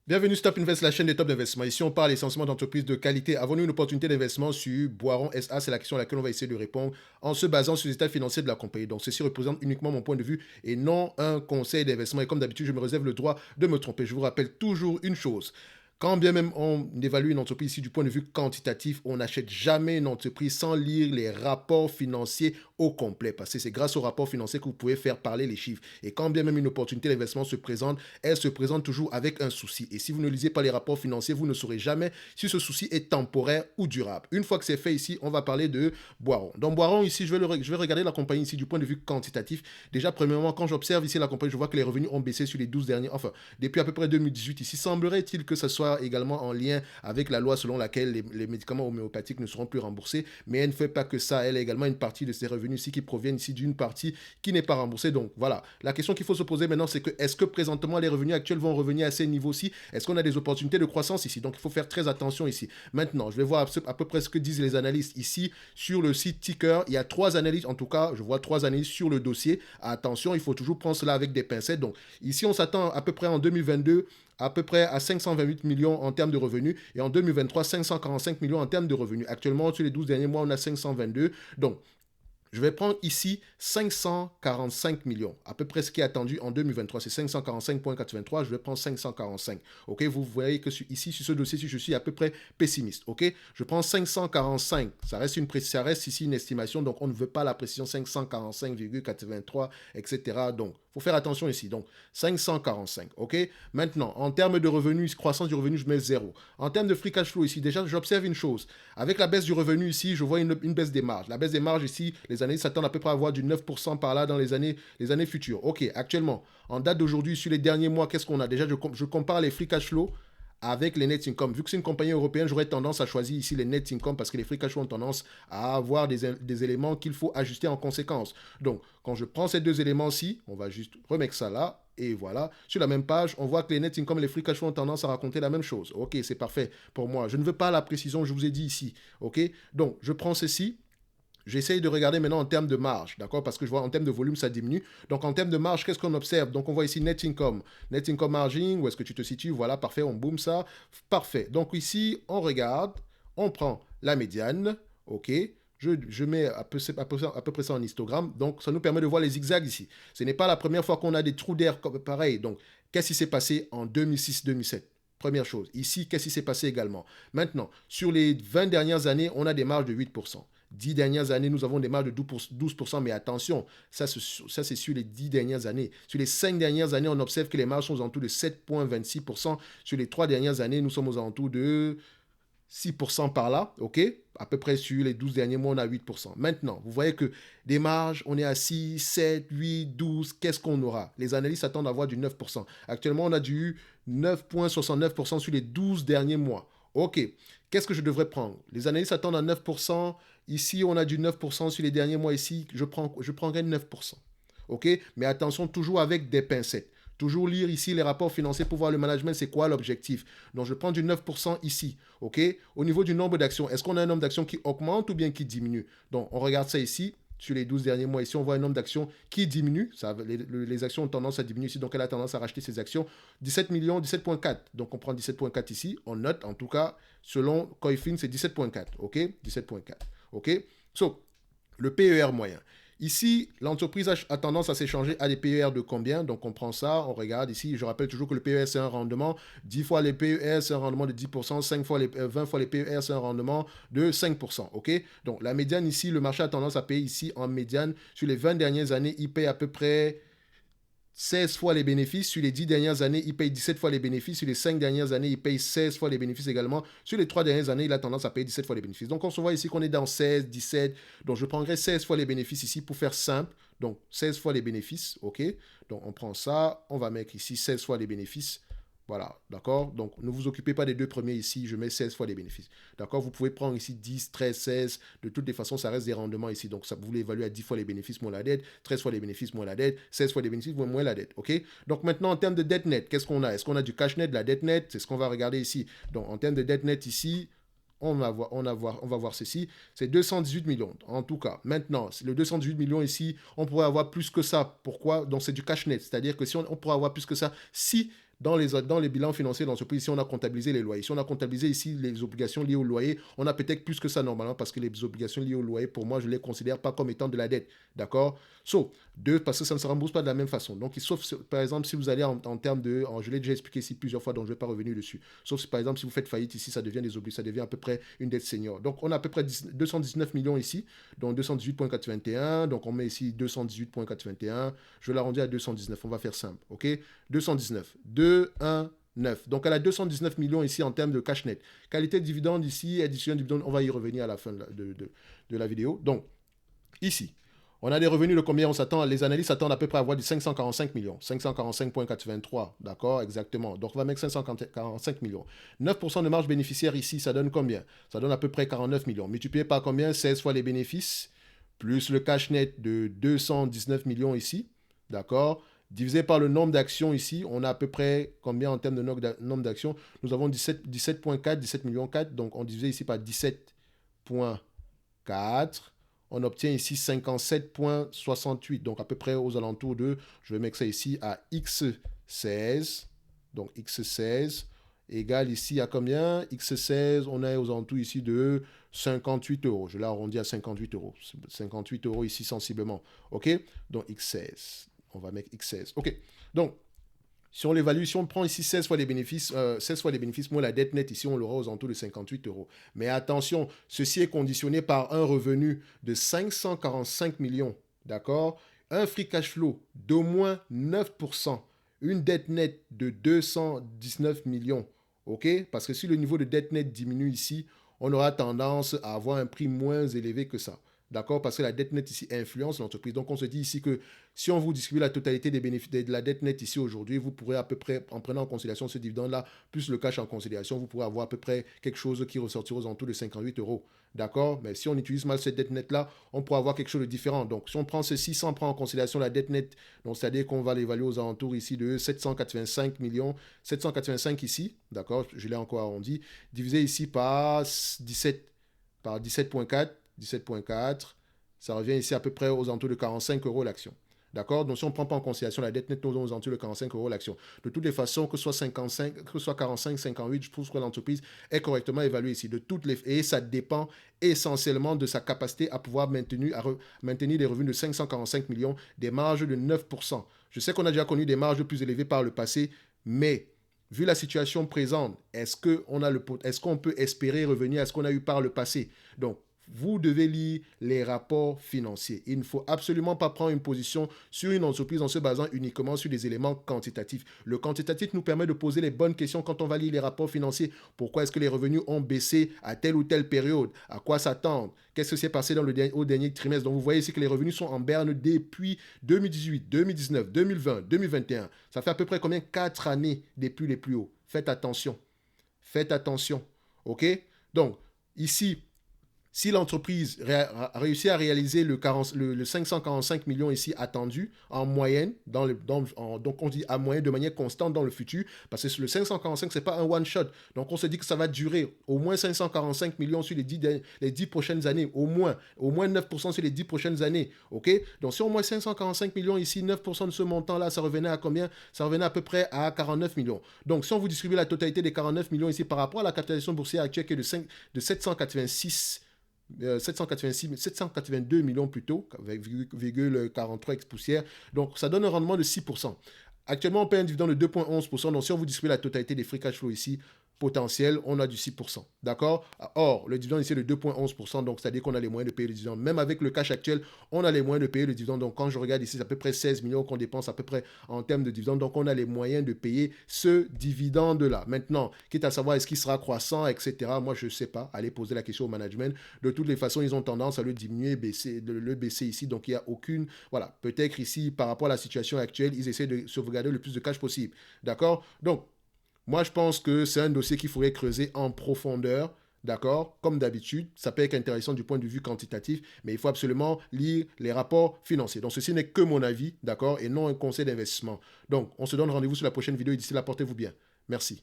Bienvenue sur Top Invest, la chaîne des top d'investissement. Ici, on parle essentiellement d'entreprises de qualité. Avons-nous une opportunité d'investissement sur Boiron SA? C'est la question à laquelle on va essayer de répondre en se basant sur les états financiers de la compagnie. Donc, ceci représente uniquement mon point de vue et non un conseil d'investissement. Et comme d'habitude, je me réserve le droit de me tromper. Je vous rappelle toujours une chose. Quand bien même on évalue une entreprise ici du point de vue quantitatif, on n'achète jamais une entreprise sans lire les rapports financiers au complet. Parce que c'est grâce aux rapports financiers que vous pouvez faire parler les chiffres. Et quand bien même une opportunité d'investissement se présente, elle se présente toujours avec un souci. Et si vous ne lisez pas les rapports financiers, vous ne saurez jamais si ce souci est temporaire ou durable. Une fois que c'est fait ici, on va parler de Boiron. Dans Boiron, ici, je vais regarder la compagnie ici du point de vue quantitatif. Déjà, premièrement, quand j'observe ici la compagnie, je vois que les revenus ont baissé sur les 12 derniers, enfin, depuis à peu près 2018 ici. Semblerait-il que ce soit également en lien avec la loi selon laquelle les médicaments homéopathiques ne seront plus remboursés, mais elle ne fait pas que ça, elle a également une partie de ces revenus ici qui proviennent ici d'une partie qui n'est pas remboursée. Donc voilà, la question qu'il faut se poser maintenant, c'est que est-ce que présentement les revenus actuels vont revenir à ces niveaux-ci? Est-ce qu'on a des opportunités de croissance ici? Donc il faut faire très attention ici. Maintenant, je vais voir à peu près ce que disent les analystes ici sur le site Ticker. Il y a 3 analystes, en tout cas, je vois 3 analystes sur le dossier. Attention, il faut toujours prendre cela avec des pincettes. Donc ici, on s'attend à peu près en 2022 à peu près à 528 millions en termes de revenus et en 2023, 545 millions en termes de revenus. Actuellement, sur les 12 derniers mois, on a 522. Donc, je vais prendre ici 545 millions. À peu près ce qui est attendu en 2023, c'est 545,83. Je vais prendre 545. OK, vous voyez que ici, sur ce dossier, je suis à peu près pessimiste. OK, je prends 545. Ça reste ici une estimation, donc on ne veut pas la précision 545,83, etc. Donc, il faut faire attention ici. Donc, 545. OK, maintenant, en termes de revenus, croissance du revenu, je mets 0. En termes de free cash flow ici, déjà, j'observe une chose. Avec la baisse du revenu ici, je vois une baisse des marges. La baisse des marges ici, les années s'attendent à peu près à avoir du 9% par là dans les années futures. OK, actuellement, en date d'aujourd'hui, sur les derniers mois, qu'est-ce qu'on a? Déjà, je compare les free cash flow avec les net income. Vu que c'est une compagnie européenne, j'aurais tendance à choisir ici les net income parce que les free cash flow ont tendance à avoir des éléments qu'il faut ajuster en conséquence. Donc, quand je prends ces deux éléments-ci, on va juste remettre ça là. Et voilà, sur la même page, on voit que les net income et les free cash flow ont tendance à raconter la même chose. OK, c'est parfait pour moi. Je ne veux pas la précision, je vous ai dit ici. OK, donc je prends ceci. J'essaye de regarder maintenant en termes de marge, d'accord? Parce que je vois en termes de volume, ça diminue. Donc, en termes de marge, qu'est-ce qu'on observe? Donc, on voit ici net income. Net income margin, où est-ce que tu te situes? Voilà, parfait, on boom ça. Parfait. Donc, ici, on regarde, on prend la médiane, ok? Je mets à peu près ça en histogramme. Donc, ça nous permet de voir les zigzags ici. Ce n'est pas la première fois qu'on a des trous d'air pareil. Donc, qu'est-ce qui s'est passé en 2006-2007? Première chose. Ici, qu'est-ce qui s'est passé également? Maintenant, sur les 20 dernières années, on a des marges de 8%. 10 dernières années, nous avons des marges de 12%, mais attention, ça c'est sur les 10 dernières années. Sur les 5 dernières années, on observe que les marges sont aux alentours de 7,26%. Sur les 3 dernières années, nous sommes aux alentours de 6% par là, ok? À peu près sur les 12 derniers mois, on a 8%. Maintenant, vous voyez que des marges, on est à 6, 7, 8, 12. Qu'est-ce qu'on aura? Les analystes attendent à avoir du 9%. Actuellement, on a du 9,69% sur les 12 derniers mois. Ok, qu'est-ce que je devrais prendre? Les analystes attendent à 9%. Ici, on a du 9% sur les derniers mois. Ici, je prendrai 9%. Ok, mais attention, toujours avec des pincettes. Toujours lire ici les rapports financiers pour voir le management, c'est quoi l'objectif. Donc, je prends du 9% ici. OK? Au niveau du nombre d'actions, est-ce qu'on a un nombre d'actions qui augmente ou bien qui diminue? Donc, on regarde ça ici. Sur les 12 derniers mois, ici, on voit un nombre d'actions qui diminue. Les actions ont tendance à diminuer ici, donc elle a tendance à racheter ses actions. 17 millions, 17,4. Donc, on prend 17,4 ici. On note, en tout cas, selon Coifin, c'est 17,4. OK? 17,4. OK? So, le PER moyen. Ici, l'entreprise a tendance à s'échanger à des PER de combien? Donc, on prend ça, on regarde ici. Je rappelle toujours que le PER, c'est un rendement. 10 fois les PER, c'est un rendement de 10%. 20 fois les PER, c'est un rendement de 5%. OK? Donc, la médiane ici, le marché a tendance à payer ici en médiane. Sur les 20 dernières années, il paye à peu près 16 fois les bénéfices. Sur les 10 dernières années, il paye 17 fois les bénéfices. Sur les 5 dernières années, il paye 16 fois les bénéfices également. Sur les 3 dernières années, il a tendance à payer 17 fois les bénéfices. Donc, on se voit ici qu'on est dans 16, 17. Donc, je prendrai 16 fois les bénéfices ici pour faire simple. Donc, 16 fois les bénéfices. OK? Donc, on prend ça. On va mettre ici 16 fois les bénéfices. Voilà, d'accord? Donc, ne vous occupez pas des deux premiers ici. Je mets 16 fois les bénéfices. D'accord? Vous pouvez prendre ici 10, 13, 16. De toutes les façons, ça reste des rendements ici. Donc, ça, vous voulez évaluer à 10 fois les bénéfices moins la dette, 13 fois les bénéfices moins la dette, 16 fois les bénéfices moins la dette. OK? Donc, maintenant, en termes de dette nette, qu'est-ce qu'on a? Est-ce qu'on a du cash net, de la dette nette? C'est ce qu'on va regarder ici. Donc, en termes de dette nette ici, on va voir ceci, c'est 218 millions, en tout cas. Maintenant, le 218 millions ici, on pourrait avoir plus que ça. Pourquoi? Donc, c'est du cash net, c'est-à-dire que si on pourrait avoir plus que ça, si dans les bilans financiers de l'entreprise, ici, on a comptabilisé les loyers. Si on a comptabilisé ici les obligations liées au loyer, on a peut-être plus que ça normalement parce que les obligations liées au loyer, pour moi, je ne les considère pas comme étant de la dette. D'accord? Sauf, parce que ça ne se rembourse pas de la même façon. Donc, sauf, par exemple, si vous allez en termes de... je l'ai déjà expliqué ici plusieurs fois, donc je ne vais pas revenir dessus. Sauf si, par exemple, si vous faites faillite ici, ça devient des obligations, ça devient à peu près une dette senior. Donc, on a à peu près 219 millions ici, donc 218,421. Donc, on met ici 218,421. Je l'arrondis à 219. On va faire simple. OK? 219. 219. Donc, elle a 219 millions ici en termes de cash net. Qualité de dividende ici, addition de dividende, on va y revenir à la fin de la vidéo. Donc, ici, on a des revenus de combien on s'attend? Les analystes s'attendent à peu près à avoir du 545 millions. 545,423, d'accord? Exactement. Donc, on va mettre 545 millions. 9% de marge bénéficiaire ici, ça donne combien? Ça donne à peu près 49 millions. Multiplié par combien? 16 fois les bénéfices, plus le cash net de 219 millions ici, d'accord? Divisé par le nombre d'actions ici, on a à peu près combien en termes de nombre d'actions? Nous avons 17,4, 17 millions 4, donc on divise ici par 17,4. On obtient ici 57,68, donc à peu près aux alentours de, je vais mettre ça ici à X16, donc X16 égale ici à combien? X16, on est aux alentours ici de 58 euros. Je l'ai arrondi à 58 euros. 58 euros ici sensiblement. OK? Donc X16. On va mettre X16. OK. Donc, si on l'évalue, si on prend ici 16 fois les bénéfices, moins la dette nette, ici, on l'aura aux alentours de 58 euros. Mais attention, ceci est conditionné par un revenu de 545 millions, d'accord? Un free cash flow d'au moins 9%, une dette nette de 219 millions, ok? Parce que si le niveau de dette nette diminue ici, on aura tendance à avoir un prix moins élevé que ça. D'accord? Parce que la dette nette ici influence l'entreprise. Donc, on se dit ici que si on vous distribue la totalité des bénéfices de la dette nette ici aujourd'hui, vous pourrez à peu près, en prenant en considération ce dividende-là, plus le cash en considération, vous pourrez avoir à peu près quelque chose qui ressortira aux alentours de 58 euros. D'accord? Mais si on utilise mal cette dette nette-là, on pourra avoir quelque chose de différent. Donc, si on prend ceci sans prendre en considération la dette nette, donc c'est-à-dire qu'on va l'évaluer aux alentours ici de 785 millions, 785 ici, d'accord? Je l'ai encore arrondi, divisé ici par 17,4, 17,4, ça revient ici à peu près aux alentours de 45 euros l'action. D'accord? Donc, si on ne prend pas en considération la dette nette, nous avons aux alentours de 45 euros l'action. De toutes les façons, que ce soit 55, que ce soit 45, 58, je trouve que l'entreprise est correctement évaluée ici. Et ça dépend essentiellement de sa capacité à pouvoir maintenir des revenus de 545 millions, des marges de 9%. Je sais qu'on a déjà connu des marges plus élevées par le passé, mais vu la situation présente, est-ce qu'on peut espérer revenir à ce qu'on a eu par le passé? Donc, vous devez lire les rapports financiers. Il ne faut absolument pas prendre une position sur une entreprise en se basant uniquement sur des éléments quantitatifs. Le quantitatif nous permet de poser les bonnes questions quand on va lire les rapports financiers. Pourquoi est-ce que les revenus ont baissé à telle ou telle période? À quoi s'attendre? Qu'est-ce qui s'est passé au dernier trimestre? Donc, vous voyez ici que les revenus sont en berne depuis 2018, 2019, 2020, 2021. Ça fait à peu près combien? 4 années depuis les plus hauts. Faites attention. Faites attention. OK? Donc, ici, si l'entreprise réussit à réaliser le 545 millions ici attendu en moyenne, donc on dit à moyenne de manière constante dans le futur, parce que le 545, ce n'est pas un one-shot. Donc on se dit que ça va durer au moins 545 millions sur les 10 prochaines années, au moins 9% sur les 10 prochaines années. Okay? Donc si au moins 545 millions ici, 9% de ce montant-là, ça revenait à combien? Ça revenait à peu près à 49 millions. Donc si on vous distribue la totalité des 49 millions ici par rapport à la capitalisation boursière actuelle qui est de 782 millions plutôt, avec 43 ex poussière. Donc, ça donne un rendement de 6%. Actuellement, on paye un dividende de 2,11%. Donc, si on vous distribue la totalité des free cash flow ici, potentiel, on a du 6%. D'accord? Or, le dividende ici est de 2,11%, donc c'est-à-dire qu'on a les moyens de payer le dividende. Même avec le cash actuel, on a les moyens de payer le dividende. Donc, quand je regarde ici, c'est à peu près 16 millions qu'on dépense à peu près en termes de dividende. Donc, on a les moyens de payer ce dividende-là. Maintenant, quitte à savoir est-ce qu'il sera croissant, etc., moi, je ne sais pas. Allez poser la question au management. De toutes les façons, ils ont tendance à le diminuer, le baisser ici. Donc, il n'y a aucune... Voilà, peut-être ici, par rapport à la situation actuelle, ils essaient de sauvegarder le plus de cash possible. D'accord? Donc, moi, je pense que c'est un dossier qu'il faudrait creuser en profondeur, d'accord? Comme d'habitude, ça peut être intéressant du point de vue quantitatif, mais il faut absolument lire les rapports financiers. Donc, ceci n'est que mon avis, d'accord? Et non un conseil d'investissement. Donc, on se donne rendez-vous sur la prochaine vidéo et d'ici là, portez-vous bien. Merci.